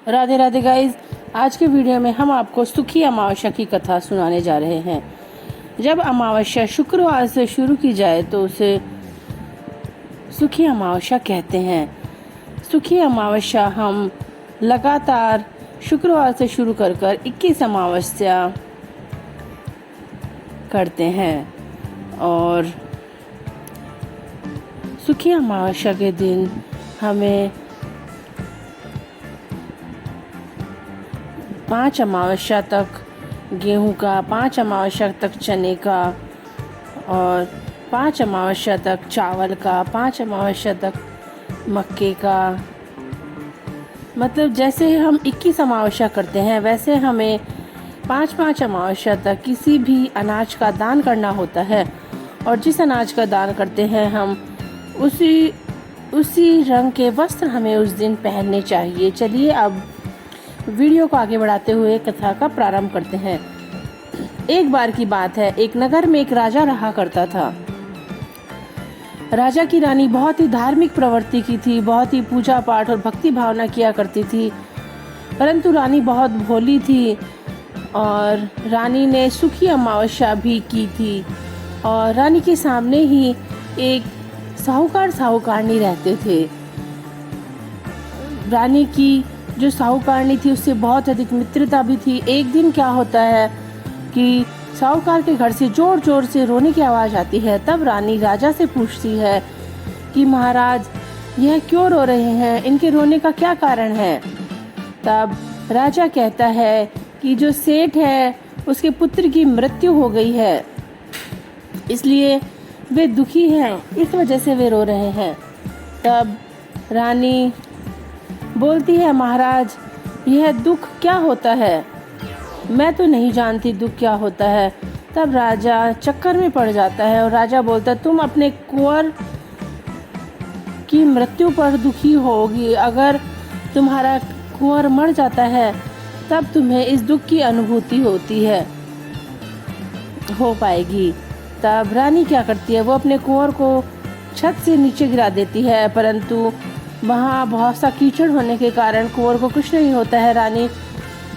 Radhe Radhe guys. आज के video में हम आपको सुखी अमावस्या की कथा सुनाने जा रहे हैं। जब अमावस्या शुक्रवार से शुरू की जाए तो उसे सुखी अमावस्या कहते हैं। सुखी अमावस्या हम लगातार शुक्रवार से शुरू कर 21 अमावस्या करते हैं और सुखी अमावस्या के दिन हमें 5 अमावस्या तक गेहूं का, 5 अमावस्या तक चने का और 5 अमावस्या तक चावल का, 5 अमावस्या तक मक्के का, मतलब जैसे हम 21 अमावस्या करते हैं वैसे हमें 5-5 अमावस्या तक किसी भी अनाज का दान करना होता है। और जिस अनाज का दान करते हैं हम उसी रंग के वस्त्र हमें उस दिन पहनने चाहिए। चलिए अब वीडियो को आगे बढ़ाते हुए कथा का प्रारंभ करते हैं। एक बार की बात है, एक नगर में एक राजा रहा करता था। राजा की रानी बहुत ही धार्मिक प्रवृत्ति की थी, बहुत ही पूजा पाठ और भक्ति भावना किया करती थी। परंतु रानी बहुत भोली थी और रानी ने सुखी अमावस्या भी की थी। और रानी के सामने ही एक साहूकारनी रहते थे। रानी की जो साहूकारनी थी उससे बहुत अधिक मित्रता भी थी। एक दिन क्या होता है कि साहूकार के घर से जोर जोर से रोने की आवाज़ आती है। तब रानी राजा से पूछती है कि महाराज, यह क्यों रो रहे हैं, इनके रोने का क्या कारण है। तब राजा कहता है कि जो सेठ है उसके पुत्र की मृत्यु हो गई है, इसलिए वे दुखी हैं, इस वजह से वे रो रहे हैं। तब रानी बोलती है, महाराज यह दुख क्या होता है, मैं तो नहीं जानती दुख क्या होता है। तब राजा चक्कर में पड़ जाता है और राजा बोलता है, तुम अपने कुंवर की मृत्यु पर दुखी होगी। अगर तुम्हारा कुंवर मर जाता है तब तुम्हें इस दुख की अनुभूति हो पाएगी। तब रानी क्या करती है, वो अपने कुंवर को छत से नीचे गिरा देती है, परंतु वहाँ बहुत सा कीचड़ होने के कारण कुंवर को कुछ नहीं होता है। रानी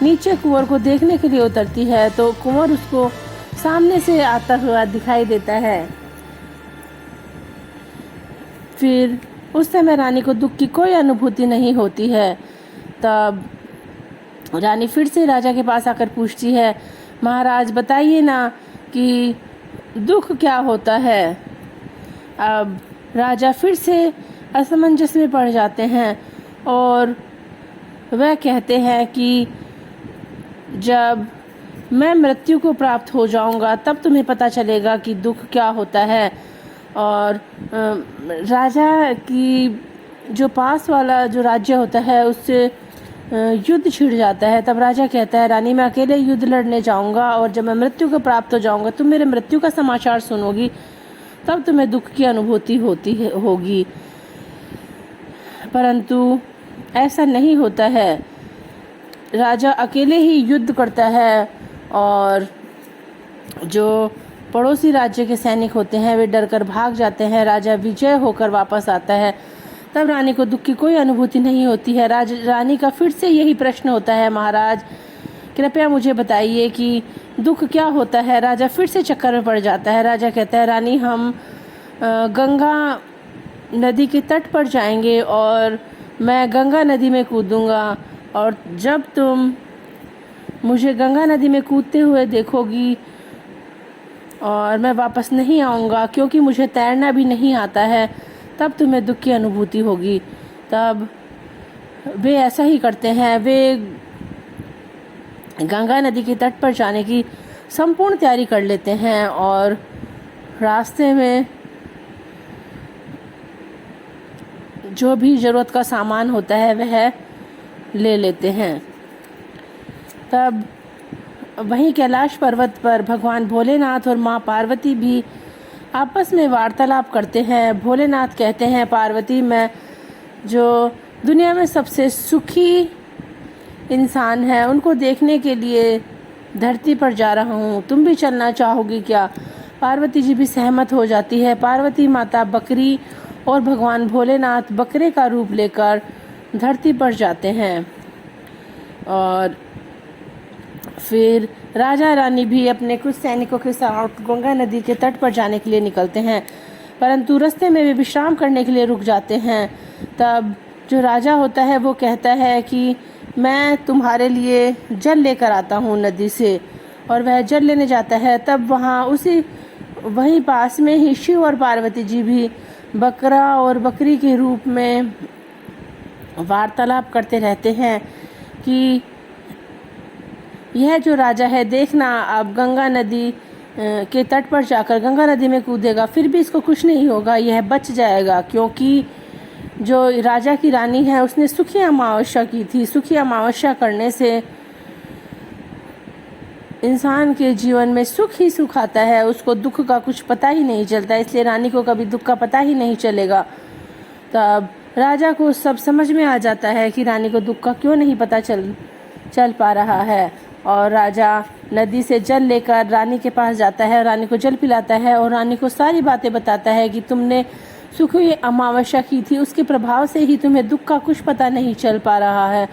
नीचे कुंवर को देखने के लिए उतरती है तो कुंवर उसको सामने से आता हुआ दिखाई देता है। फिर उस समय रानी को दुख की कोई अनुभूति नहीं होती है। तब रानी फिर से राजा के पास आकर पूछती है, महाराज बताइए ना कि दुख क्या होता है। अब राजा फिर से असमंजस में पड़ जाते हैं और वह कहते हैं कि जब मैं मृत्यु को प्राप्त हो जाऊंगा तब तुम्हें पता चलेगा कि दुख क्या होता है। और राजा की जो पास वाला जो राज्य होता है उससे युद्ध छिड़ जाता है। तब राजा कहता है, रानी मैं अकेले युद्ध लड़ने जाऊंगा और जब मैं मृत्यु को प्राप्त हो जाऊंगा तुम मेरे मृत्यु का समाचार सुनोगी, तब तुम्हें दुख की अनुभूति होगी। परंतु ऐसा नहीं होता है। राजा अकेले ही युद्ध करता है और जो पड़ोसी राज्य के सैनिक होते हैं वे डरकर भाग जाते हैं। राजा विजय होकर वापस आता है। तब रानी को दुख की कोई अनुभूति नहीं होती है। रानी का फिर से यही प्रश्न होता है, महाराज कृपया मुझे बताइए कि दुख क्या होता है। राजा फिर से चक्कर में पड़ जाता है। राजा कहता है, रानी हम गंगा नदी के तट पर जाएंगे और मैं गंगा नदी में कूदूंगा और जब तुम मुझे गंगा नदी में कूदते हुए देखोगी और मैं वापस नहीं आऊँगा क्योंकि मुझे तैरना भी नहीं आता है, तब तुम्हें दुख की अनुभूति होगी। तब वे ऐसा ही करते हैं। वे गंगा नदी के तट पर जाने की संपूर्ण तैयारी कर लेते हैं और रास्ते में जो भी ज़रूरत का सामान होता है वह ले लेते हैं। तब वहीं कैलाश पर्वत पर भगवान भोलेनाथ और माँ पार्वती भी आपस में वार्तालाप करते हैं। भोलेनाथ कहते हैं, पार्वती मैं जो दुनिया में सबसे सुखी इंसान है उनको देखने के लिए धरती पर जा रहा हूँ, तुम भी चलना चाहोगी क्या। पार्वती जी भी सहमत हो जाती है। पार्वती माता बकरी और भगवान भोलेनाथ बकरे का रूप लेकर धरती पर जाते हैं। और फिर राजा रानी भी अपने कुछ सैनिकों के साथ गंगा नदी के तट पर जाने के लिए निकलते हैं, परंतु रास्ते में वे विश्राम करने के लिए रुक जाते हैं। तब जो राजा होता है वो कहता है कि मैं तुम्हारे लिए जल लेकर आता हूँ नदी से, और वह जल लेने जाता है। तब वहीं पास में ही शिव और पार्वती जी भी बकरा और बकरी के रूप में वार्तालाप करते रहते हैं कि यह जो राजा है, देखना अब गंगा नदी के तट पर जाकर गंगा नदी में कूदेगा, फिर भी इसको कुछ नहीं होगा, यह बच जाएगा, क्योंकि जो राजा की रानी है उसने सुखी अमावस्या की थी। सुखी अमावस्या करने से इंसान के जीवन में सुख ही सुख आता है, उसको दुख का कुछ पता ही नहीं चलता, इसलिए रानी को कभी दुख का पता ही नहीं चलेगा। तब राजा को सब समझ में आ जाता है कि रानी को दुख का क्यों नहीं पता चल पा रहा है, और राजा नदी से जल लेकर रानी के पास जाता है, रानी को जल पिलाता है और रानी को सारी बातें बताता है कि तुमने सुखी अमावस्या की थी, उसके प्रभाव से ही तुम्हें दुख का कुछ पता नहीं चल पा रहा है।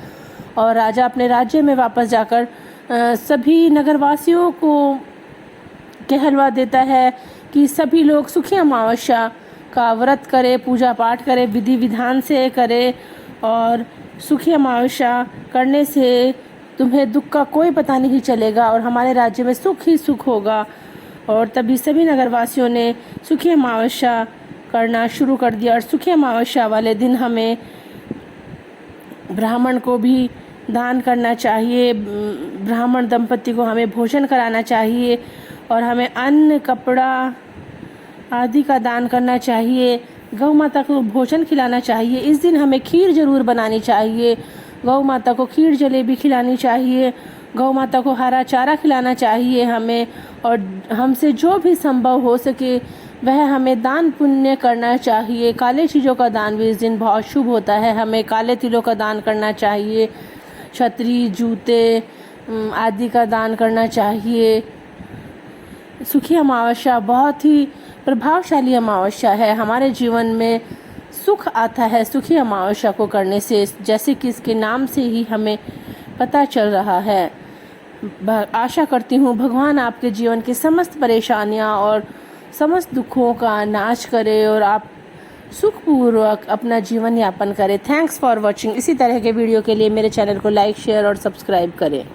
और राजा अपने राज्य में वापस जाकर सभी नगरवासियों को कहलवा देता है कि सभी लोग सुखी अमावस्या का व्रत करें, पूजा पाठ करें, विधि विधान से करें, और सुखी अमावस्या करने से तुम्हें दुख का कोई पता नहीं चलेगा और हमारे राज्य में सुख ही सुख होगा। और तभी सभी नगरवासियों ने सुखी अमावस्या करना शुरू कर दिया, और सुखी अमावस्या वाले दिन हमें ब्राह्मण को भी दान करना चाहिए, ब्राह्मण दंपति को हमें भोजन कराना चाहिए, और हमें अन्न, कपड़ा आदि का दान करना चाहिए, गौ माता को भोजन खिलाना चाहिए। इस दिन हमें खीर जरूर बनानी चाहिए, गौ माता को खीर जलेबी खिलानी चाहिए, गौ माता को हरा चारा खिलाना चाहिए हमें, और हमसे जो भी संभव हो सके वह हमें दान पुण्य करना चाहिए। काले चीज़ों का दान भी इस दिन बहुत शुभ होता है, हमें काले तिलों का दान करना चाहिए, छतरी, जूते आदि का दान करना चाहिए। सुखी अमावस्या बहुत ही प्रभावशाली अमावस्या है, हमारे जीवन में सुख आता है सुखी अमावस्या को करने से, जैसे कि इसके नाम से ही हमें पता चल रहा है। आशा करती हूँ भगवान आपके जीवन की समस्त परेशानियाँ और समस्त दुखों का नाश करे और आप सुखपूर्वक अपना जीवन यापन करें। Thanks for watching. इसी तरह के वीडियो के लिए मेरे चैनल को लाइक, शेयर और सब्सक्राइब करें।